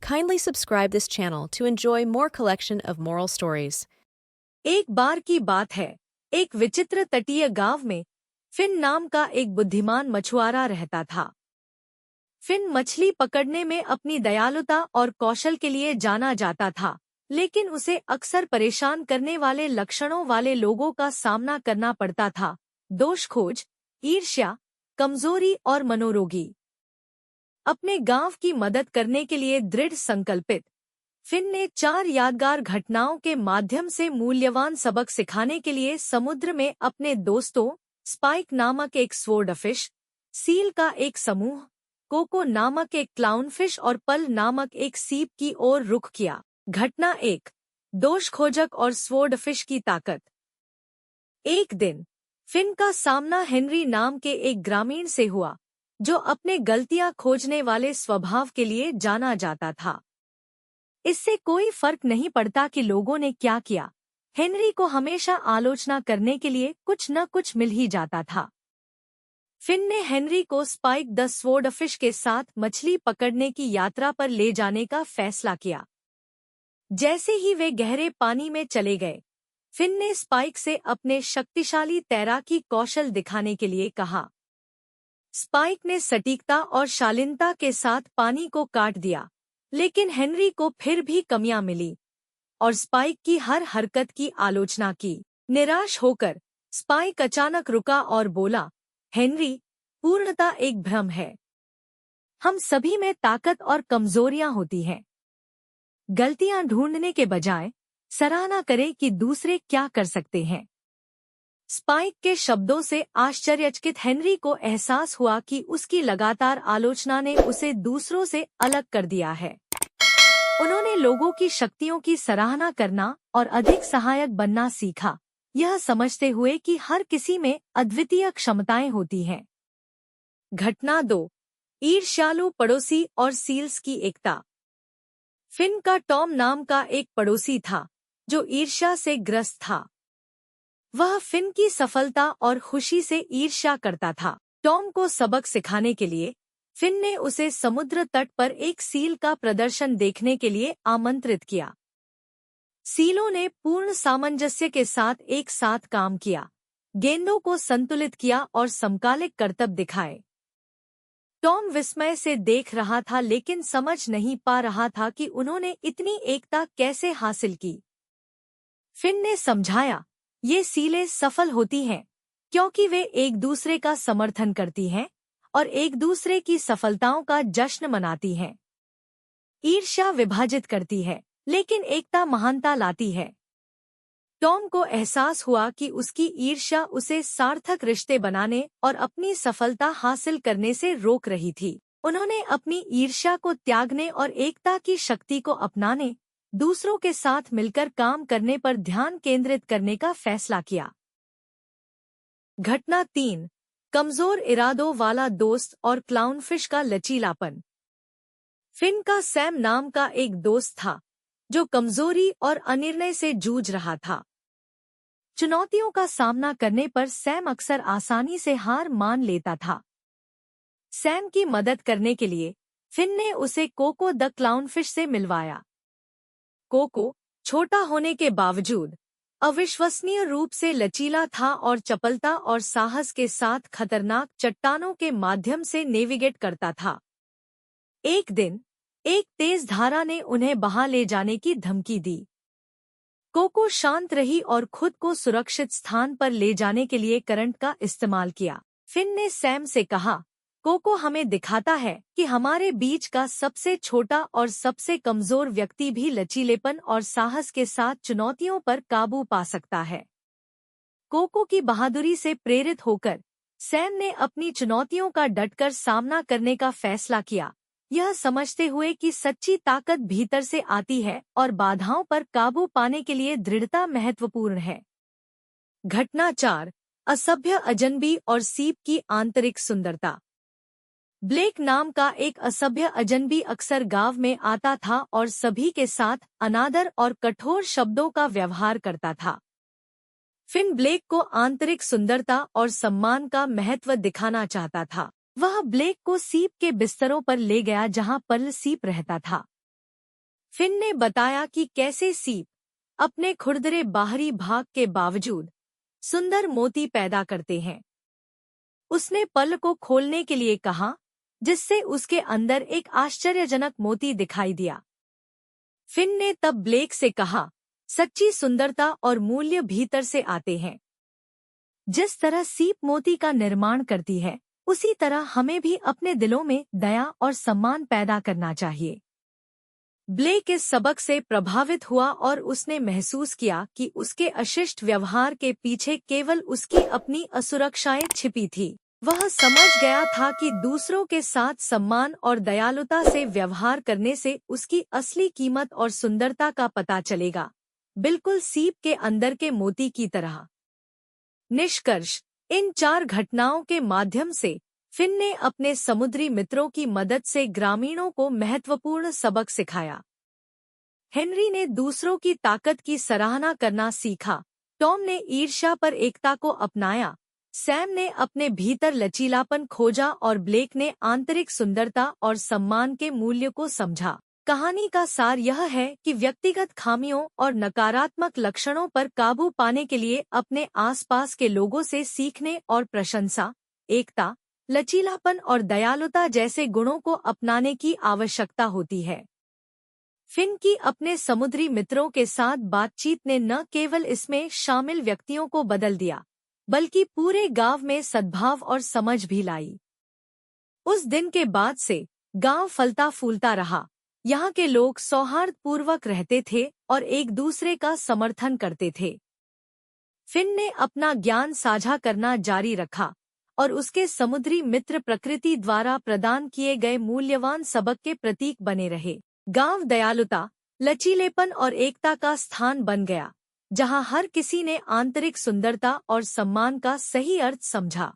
Kindly subscribe this channel to enjoy more collection of moral stories. एक बार की बात है, एक विचित्र तटीय गांव में फिन नाम का एक बुद्धिमान मछुआरा रहता था। फिन मछली पकड़ने में अपनी दयालुता और कौशल के लिए जाना जाता था, लेकिन उसे अक्सर परेशान करने वाले लक्षणों वाले लोगों का सामना करना पड़ता था। दोषखोज, ईर्ष्या, कमजोरी और मनोरोगी। अपने गांव की मदद करने के लिए दृढ़ संकल्पित फिन ने 4 यादगार घटनाओं के माध्यम से मूल्यवान सबक सिखाने के लिए समुद्र में अपने दोस्तों स्पाइक नामक एक स्वॉर्डफिश, सील का एक समूह, कोको नामक एक क्लाउनफिश और पल नामक एक सीप की ओर रुख किया। घटना 1, दोषखोजक और स्वॉर्डफिश की ताकत। एक दिन फिन का सामना हेनरी नाम के एक ग्रामीण से हुआ, जो अपने गलतियां खोजने वाले स्वभाव के लिए जाना जाता था। इससे कोई फर्क नहीं पड़ता कि लोगों ने क्या किया, हेनरी को हमेशा आलोचना करने के लिए कुछ न कुछ मिल ही जाता था। फिन ने हेनरी को स्पाइक द स्वॉर्डफिश के साथ मछली पकड़ने की यात्रा पर ले जाने का फैसला किया। जैसे ही वे गहरे पानी में चले गए, फिन ने स्पाइक से अपने शक्तिशाली तैराकी कौशल दिखाने के लिए कहा। स्पाइक ने सटीकता और शालीनता के साथ पानी को काट दिया, लेकिन हेनरी को फिर भी कमियां मिली और स्पाइक की हर हरकत की आलोचना की। निराश होकर स्पाइक अचानक रुका और बोला, हेनरी, पूर्णता एक भ्रम है। हम सभी में ताकत और कमजोरियां होती हैं। गलतियां ढूंढने के बजाय सराहना करें कि दूसरे क्या कर सकते हैं। स्पाइक के शब्दों से आश्चर्यचकित हेनरी को एहसास हुआ कि उसकी लगातार आलोचना ने उसे दूसरों से अलग कर दिया है। उन्होंने लोगों की शक्तियों की सराहना करना और अधिक सहायक बनना सीखा, यह समझते हुए कि हर किसी में अद्वितीय क्षमताएं होती हैं। घटना 2, ईर्ष्यालु पड़ोसी और सील्स की एकता। फिन का टॉम नाम का एक पड़ोसी था, जो ईर्ष्या से ग्रस्त था। वह फिन की सफलता और खुशी से ईर्ष्या करता था। टॉम को सबक सिखाने के लिए फिन ने उसे समुद्र तट पर एक सील का प्रदर्शन देखने के लिए आमंत्रित किया। सीलों ने पूर्ण सामंजस्य के साथ एक साथ काम किया, गेंदों को संतुलित किया और समकालिक करतब दिखाए। टॉम विस्मय से देख रहा था, लेकिन समझ नहीं पा रहा था कि उन्होंने इतनी एकता कैसे हासिल की। फिन ने समझाया, ये सीलें सफल होती हैं क्योंकि वे एक दूसरे का समर्थन करती हैं और एक दूसरे की सफलताओं का जश्न मनाती हैं। ईर्ष्या विभाजित करती है, लेकिन एकता महानता लाती है। टॉम को एहसास हुआ कि उसकी ईर्ष्या उसे सार्थक रिश्ते बनाने और अपनी सफलता हासिल करने से रोक रही थी। उन्होंने अपनी ईर्ष्या को त्यागने और एकता की शक्ति को अपनाने, दूसरों के साथ मिलकर काम करने पर ध्यान केंद्रित करने का फैसला किया। घटना 3, कमजोर इरादों वाला दोस्त और क्लाउनफिश का लचीलापन। फिन का सैम नाम का एक दोस्त था, जो कमजोरी और अनिर्णय से जूझ रहा था। चुनौतियों का सामना करने पर सैम अक्सर आसानी से हार मान लेता था। सैम की मदद करने के लिए फिन ने उसे कोको द क्लाउनफिश से मिलवाया। कोको, छोटा होने के बावजूद, अविश्वसनीय रूप से लचीला था और चपलता और साहस के साथ खतरनाक चट्टानों के माध्यम से नेविगेट करता था। एक दिन, एक तेज धारा ने उन्हें बहा ले जाने की धमकी दी। कोको शांत रही और खुद को सुरक्षित स्थान पर ले जाने के लिए करंट का इस्तेमाल किया। फिन ने सैम से कहा, कोको हमें दिखाता है कि हमारे बीच का सबसे छोटा और सबसे कमजोर व्यक्ति भी लचीलेपन और साहस के साथ चुनौतियों पर काबू पा सकता है। कोको की बहादुरी से प्रेरित होकर सैम ने अपनी चुनौतियों का डटकर सामना करने का फैसला किया, यह समझते हुए कि सच्ची ताकत भीतर से आती है और बाधाओं पर काबू पाने के लिए दृढ़ता महत्वपूर्ण है। घटना 4, असभ्य अजनबी और सीप की आंतरिक सुंदरता। ब्लेक नाम का एक असभ्य अजनबी अक्सर गांव में आता था और सभी के साथ अनादर और कठोर शब्दों का व्यवहार करता था। फिन ब्लेक को आंतरिक सुंदरता और सम्मान का महत्व दिखाना चाहता था। वह ब्लेक को सीप के बिस्तरों पर ले गया जहां पर्ल सीप रहता था। फिन ने बताया कि कैसे सीप अपने खुरदरे बाहरी भाग के बावजूद सुंदर मोती पैदा करते हैं। उसने पल को खोलने के लिए कहा, जिससे उसके अंदर एक आश्चर्यजनक मोती दिखाई दिया। फिन ने तब ब्लेक से कहा, सच्ची सुंदरता और मूल्य भीतर से आते हैं। जिस तरह सीप मोती का निर्माण करती है, उसी तरह हमें भी अपने दिलों में दया और सम्मान पैदा करना चाहिए। ब्लेक इस सबक से प्रभावित हुआ और उसने महसूस किया कि उसके अशिष्ट व्यवहार के पीछे केवल उसकी अपनी असुरक्षाएं छिपी थी। वह समझ गया था कि दूसरों के साथ सम्मान और दयालुता से व्यवहार करने से उसकी असली कीमत और सुंदरता का पता चलेगा, बिल्कुल सीप के अंदर के मोती की तरह। निष्कर्ष: इन 4 घटनाओं के माध्यम से फिन ने अपने समुद्री मित्रों की मदद से ग्रामीणों को महत्वपूर्ण सबक सिखाया। हेनरी ने दूसरों की ताकत की सराहना करना सीखा, टॉम ने ईर्ष्या पर एकता को अपनाया, सैम ने अपने भीतर लचीलापन खोजा और ब्लेक ने आंतरिक सुंदरता और सम्मान के मूल्य को समझा। कहानी का सार यह है कि व्यक्तिगत खामियों और नकारात्मक लक्षणों पर काबू पाने के लिए अपने आसपास के लोगों से सीखने और प्रशंसा, एकता, लचीलापन और दयालुता जैसे गुणों को अपनाने की आवश्यकता होती है। फिन की अपने समुद्री मित्रों के साथ बातचीत ने न केवल इसमें शामिल व्यक्तियों को बदल दिया, बल्कि पूरे गांव में सद्भाव और समझ भी लाई। उस दिन के बाद से गांव फलता फूलता रहा। यहाँ के लोग सौहार्दपूर्वक रहते थे और एक दूसरे का समर्थन करते थे। फिन ने अपना ज्ञान साझा करना जारी रखा और उसके समुद्री मित्र प्रकृति द्वारा प्रदान किए गए मूल्यवान सबक के प्रतीक बने रहे। गांव दयालुता, लचीलेपन और एकता का स्थान बन गया, जहां हर किसी ने आंतरिक सुंदरता और सम्मान का सही अर्थ समझा।